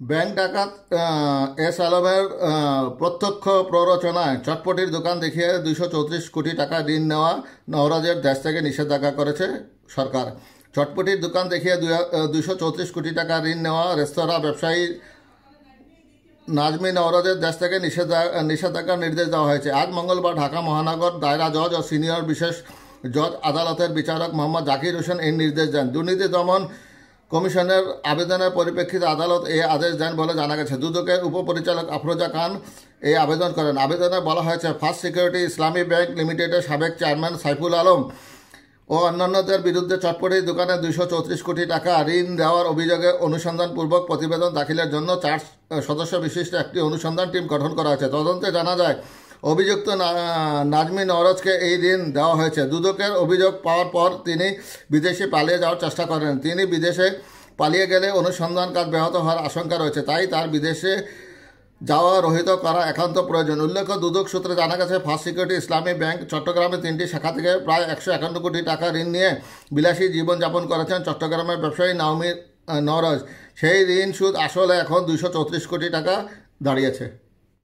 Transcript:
Bank ডাকাত S আলমের প্রত্যক্ষ প্ররোচনায় চটপটির দোকান দেখিয়ে 234 কোটি টাকা ঋণ নেওয়া নওরোজের দেশ থেকে নিষেধাজ্ঞা করেছে সরকার। চটপটির দোকান দেখিয়ে 234 কোটি টাকা ঋণ নেওয়া রেস্তোরাঁ ব্যবসায়ী নাজমি নওরোজের দেশ থেকে নিষেধাজ্ঞার নির্দেশ দেওয়া হয়েছে। আজ মঙ্গলবার ঢাকা মহানগর দায়রা জজ ও সিনিয়র বিশেষ জজ আদালতের বিচারক মোহাম্মদ জাকির হোসেন এই নির্দেশ দেন। দুর্নীতি দমন কমিশনের আবেদনের পরিপ্রেক্ষিতে আদালত এই আদেশ দেন বলে জানা গেছে। দুদকের উপপরিচালক আফরোজা খান এই আবেদন করেন। আবেদনে বলা হয়েছে, ফার্স্ট সিকিউরিটি ইসলামী ব্যাংক লিমিটেডের সাবেক চেয়ারম্যান সাইফুল আলম ও অন্যান্যদের বিরুদ্ধে চটপটির দোকানে 234 কোটি টাকা ঋণ দেওয়ার অভিযোগে অনুসন্ধানপূর্বক প্রতিবেদন দাখিলের জন্য 4 সদস্য বিশিষ্ট একটি অনুসন্ধান টিম গঠন করা হয়েছে। তদন্তে জানা যায়, অভিযুক্ত নাজমি নওরোজকে এই ঋণ দেওয়া হয়েছে। দুদকের অভিযোগ পাওয়ার পর তিনি বিদেশে পালিয়ে যাওয়ার চেষ্টা করেন। তিনি বিদেশে পালিয়ে গেলে অনুসন্ধান কাজ ব্যাহত হওয়ার আশঙ্কা রয়েছে, তাই তার বিদেশে যাওয়া রহিত করা একান্ত প্রয়োজন। উল্লেখ্য, দুদক সূত্রে জানা গেছে, ফার্স্ট সিকিউরিটি ইসলামী ব্যাংক চট্টগ্রামে 3টি শাখা থেকে প্রায় 151 কোটি টাকা ঋণ নিয়ে বিলাসী জীবনযাপন করেছেন চট্টগ্রামের ব্যবসায়ী নাজমি নওরোজ। সেই ঋণ সুদ আসলে এখন 234 কোটি টাকা দাঁড়িয়েছে।